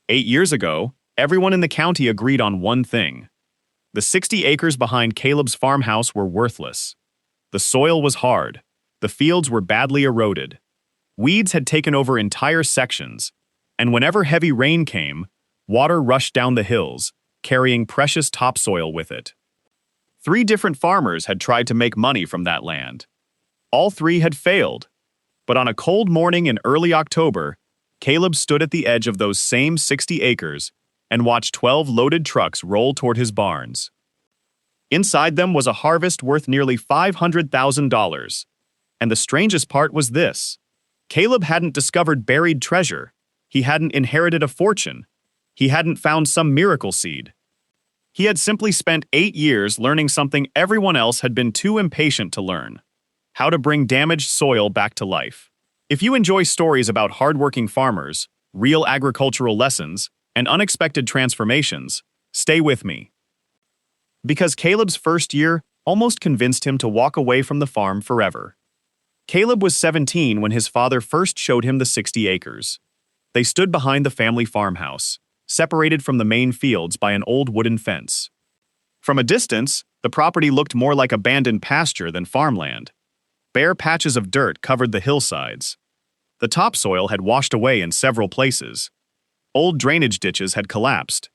8 years ago, everyone in the county agreed on one thing. The 60 acres behind Caleb's farmhouse were worthless. The soil was hard. The fields were badly eroded. Weeds had taken over entire sections, and whenever heavy rain came, water rushed down the hills, carrying precious topsoil with it. 3 different farmers had tried to make money from that land. All 3 had failed, but on a cold morning in early October, Caleb stood at the edge of those same 60 acres and watched 12 loaded trucks roll toward his barns. Inside them was a harvest worth nearly $500,000. And the strangest part was this. Caleb hadn't discovered buried treasure. He hadn't inherited a fortune. He hadn't found some miracle seed. He had simply spent 8 years learning something everyone else had been too impatient to learn: how to bring damaged soil back to life. If you enjoy stories about hardworking farmers, real agricultural lessons, and unexpected transformations, stay with me. Because Caleb's first year almost convinced him to walk away from the farm forever. Caleb was 17 when his father first showed him the 60 acres. They stood behind the family farmhouse, separated from the main fields by an old wooden fence. From a distance, the property looked more like abandoned pasture than farmland. Bare patches of dirt covered the hillsides. The topsoil had washed away in several places. Old drainage ditches had collapsed.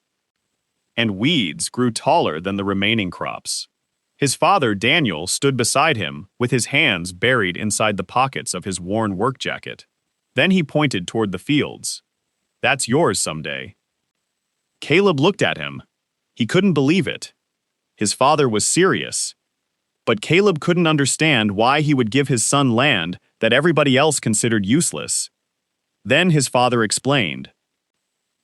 And weeds grew taller than the remaining crops. His father, Daniel, stood beside him, with his hands buried inside the pockets of his worn work jacket. Then he pointed toward the fields. "That's yours someday." Caleb looked at him. He couldn't believe it. His father was serious. But Caleb couldn't understand why he would give his son land that everybody else considered useless. Then his father explained.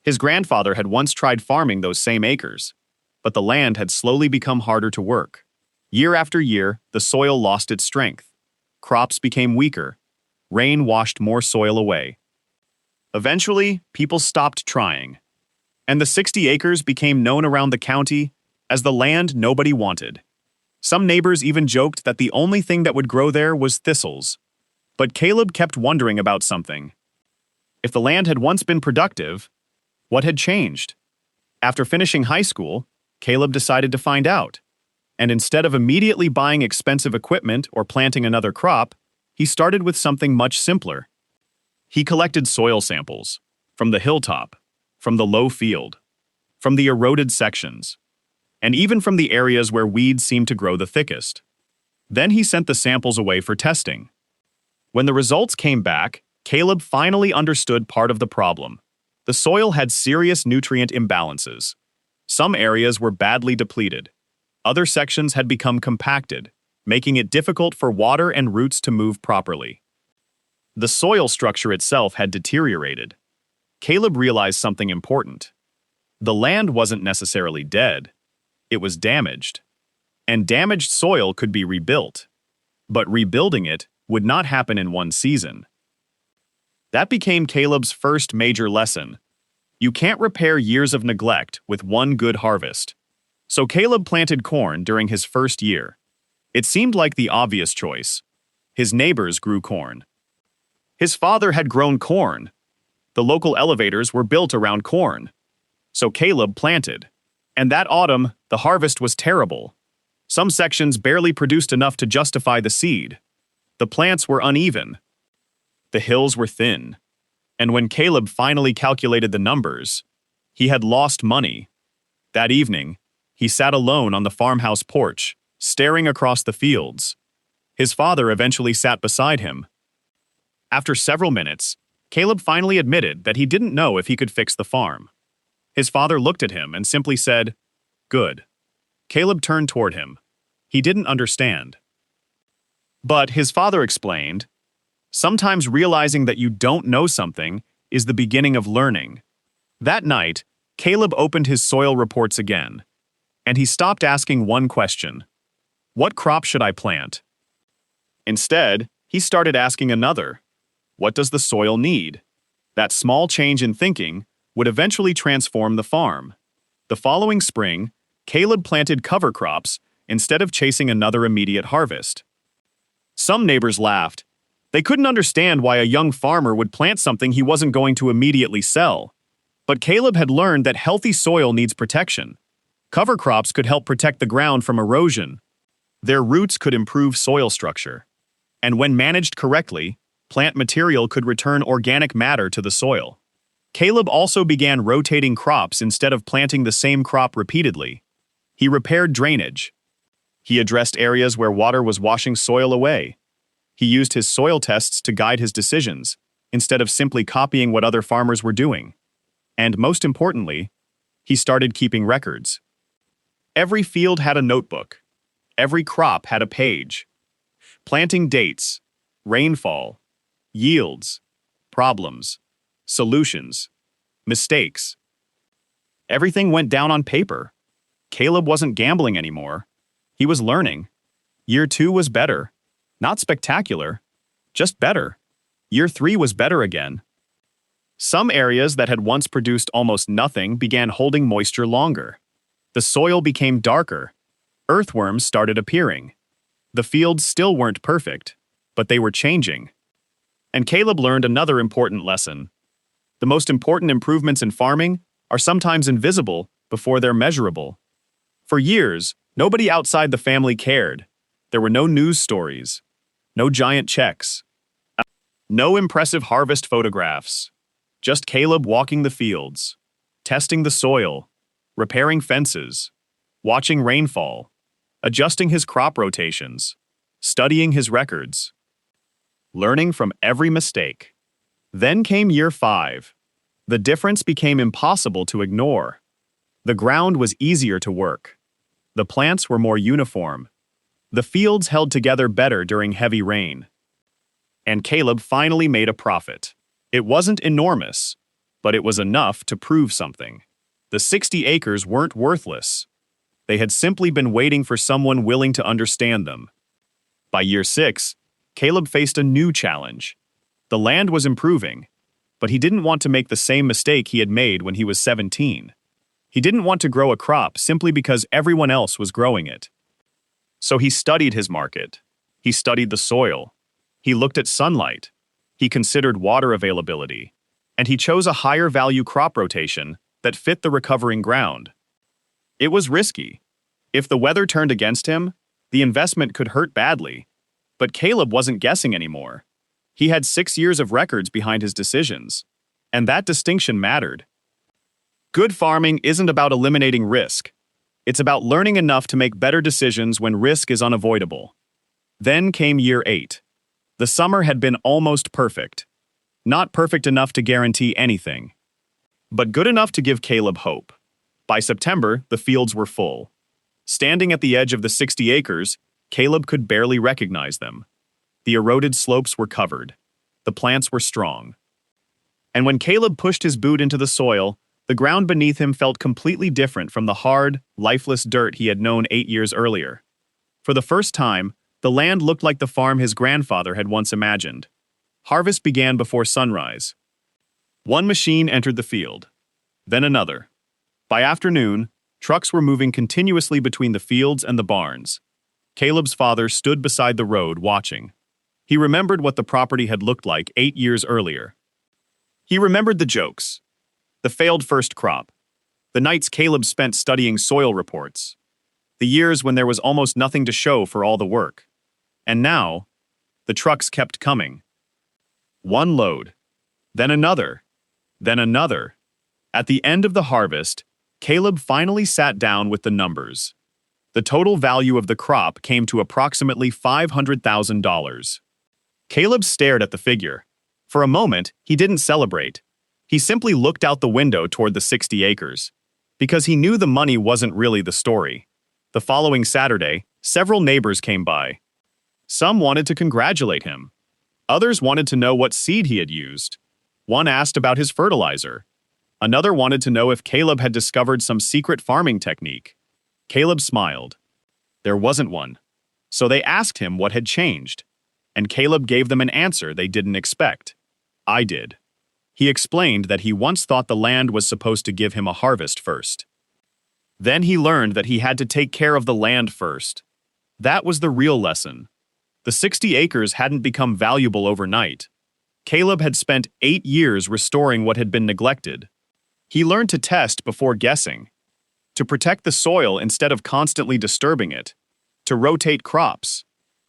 His grandfather had once tried farming those same acres, but the land had slowly become harder to work. Year after year, the soil lost its strength. Crops became weaker. Rain washed more soil away. Eventually, people stopped trying, and the 60 acres became known around the county as the land nobody wanted. Some neighbors even joked that the only thing that would grow there was thistles. But Caleb kept wondering about something. If the land had once been productive, what had changed? After finishing high school, Caleb decided to find out. And instead of immediately buying expensive equipment or planting another crop, he started with something much simpler. He collected soil samples from the hilltop, from the low field, from the eroded sections, and even from the areas where weeds seemed to grow the thickest. Then he sent the samples away for testing. When the results came back, Caleb finally understood part of the problem. The soil had serious nutrient imbalances. Some areas were badly depleted. Other sections had become compacted, making it difficult for water and roots to move properly. The soil structure itself had deteriorated. Caleb realized something important. The land wasn't necessarily dead. It was damaged. And damaged soil could be rebuilt. But rebuilding it would not happen in one season. That became Caleb's first major lesson. You can't repair years of neglect with one good harvest. So Caleb planted corn during his first year. It seemed like the obvious choice. His neighbors grew corn. His father had grown corn. The local elevators were built around corn. So Caleb planted. And that autumn, the harvest was terrible. Some sections barely produced enough to justify the seed. The plants were uneven. The hills were thin. And when Caleb finally calculated the numbers, he had lost money. That evening, he sat alone on the farmhouse porch, staring across the fields. His father eventually sat beside him. After several minutes, Caleb finally admitted that he didn't know if he could fix the farm. His father looked at him and simply said, "Good." Caleb turned toward him. He didn't understand. But his father explained, sometimes realizing that you don't know something is the beginning of learning. That night, Caleb opened his soil reports again, and he stopped asking one question: what crop should I plant? Instead, he started asking another: what does the soil need? That small change in thinking would eventually transform the farm. The following spring, Caleb planted cover crops instead of chasing another immediate harvest. Some neighbors laughed. They couldn't understand why a young farmer would plant something he wasn't going to immediately sell. But Caleb had learned that healthy soil needs protection. Cover crops could help protect the ground from erosion. Their roots could improve soil structure. And when managed correctly, plant material could return organic matter to the soil. Caleb also began rotating crops instead of planting the same crop repeatedly. He repaired drainage. He addressed areas where water was washing soil away. He used his soil tests to guide his decisions, instead of simply copying what other farmers were doing. And most importantly, he started keeping records. Every field had a notebook. Every crop had a page. Planting dates, rainfall, yields, problems, solutions, mistakes. Everything went down on paper. Caleb wasn't gambling anymore. He was learning. Year 2 was better. Not spectacular, just better. Year 3 was better again. Some areas that had once produced almost nothing began holding moisture longer. The soil became darker. Earthworms started appearing. The fields still weren't perfect, but they were changing. And Caleb learned another important lesson. The most important improvements in farming are sometimes invisible before they're measurable. For years, nobody outside the family cared. There were no news stories, no giant checks, no impressive harvest photographs. Just Caleb walking the fields, testing the soil, repairing fences, watching rainfall, adjusting his crop rotations, studying his records, learning from every mistake. Then came year 5. The difference became impossible to ignore. The ground was easier to work. The plants were more uniform. The fields held together better during heavy rain. And Caleb finally made a profit. It wasn't enormous, but it was enough to prove something. The 60 acres weren't worthless. They had simply been waiting for someone willing to understand them. By year 6, Caleb faced a new challenge. The land was improving, but he didn't want to make the same mistake he had made when he was 17. He didn't want to grow a crop simply because everyone else was growing it. So he studied his market. He studied the soil. He looked at sunlight. He considered water availability. And he chose a higher value crop rotation that fit the recovering ground. It was risky. If the weather turned against him, the investment could hurt badly. But Caleb wasn't guessing anymore. He had 6 years of records behind his decisions. And that distinction mattered. Good farming isn't about eliminating risk. It's about learning enough to make better decisions when risk is unavoidable. Then came year 8. The summer had been almost perfect. Not perfect enough to guarantee anything, but good enough to give Caleb hope. By September, the fields were full. Standing at the edge of the 60 acres, Caleb could barely recognize them. The eroded slopes were covered. The plants were strong. And when Caleb pushed his boot into the soil, the ground beneath him felt completely different from the hard, lifeless dirt he had known 8 years earlier. For the first time, the land looked like the farm his grandfather had once imagined. Harvest began before sunrise. One machine entered the field, then another. By afternoon, trucks were moving continuously between the fields and the barns. Caleb's father stood beside the road watching. He remembered what the property had looked like 8 years earlier. He remembered the jokes, the failed first crop, the nights Caleb spent studying soil reports, the years when there was almost nothing to show for all the work. And now, the trucks kept coming. One load, then another, then another. At the end of the harvest, Caleb finally sat down with the numbers. The total value of the crop came to approximately $500,000. Caleb stared at the figure. For a moment, he didn't celebrate. He simply looked out the window toward the 60 acres, because he knew the money wasn't really the story. The following Saturday, several neighbors came by. Some wanted to congratulate him. Others wanted to know what seed he had used. One asked about his fertilizer. Another wanted to know if Caleb had discovered some secret farming technique. Caleb smiled. There wasn't one. So they asked him what had changed. And Caleb gave them an answer they didn't expect. I did. He explained that he once thought the land was supposed to give him a harvest first. Then he learned that he had to take care of the land first. That was the real lesson. The 60 acres hadn't become valuable overnight. Caleb had spent 8 years restoring what had been neglected. He learned to test before guessing, to protect the soil instead of constantly disturbing it, to rotate crops,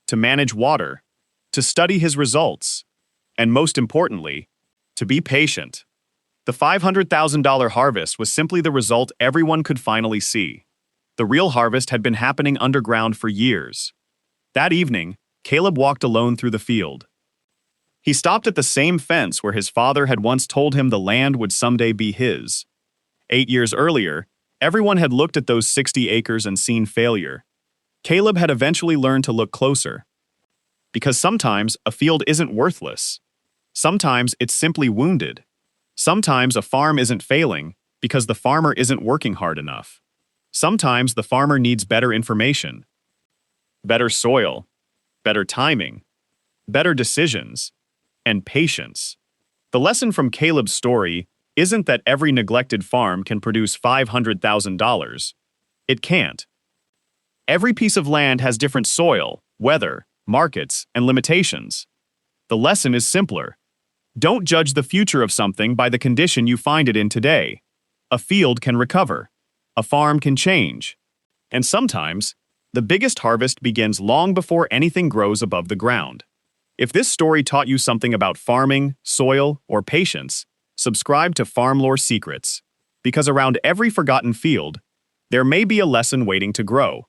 to manage water, to study his results, and most importantly, to be patient. The $500,000 harvest was simply the result everyone could finally see. The real harvest had been happening underground for years. That evening, Caleb walked alone through the field. He stopped at the same fence where his father had once told him the land would someday be his. 8 years earlier, everyone had looked at those 60 acres and seen failure. Caleb had eventually learned to look closer. Because sometimes a field isn't worthless. Sometimes it's simply wounded. Sometimes a farm isn't failing because the farmer isn't working hard enough. Sometimes the farmer needs better information, better soil, better timing, better decisions, and patience. The lesson from Caleb's story isn't that every neglected farm can produce $500,000. It can't. Every piece of land has different soil, weather, markets, and limitations. The lesson is simpler. Don't judge the future of something by the condition you find it in today. A field can recover. A farm can change. And sometimes, the biggest harvest begins long before anything grows above the ground. If this story taught you something about farming, soil, or patience, subscribe to Farmlore Secrets, because around every forgotten field, there may be a lesson waiting to grow.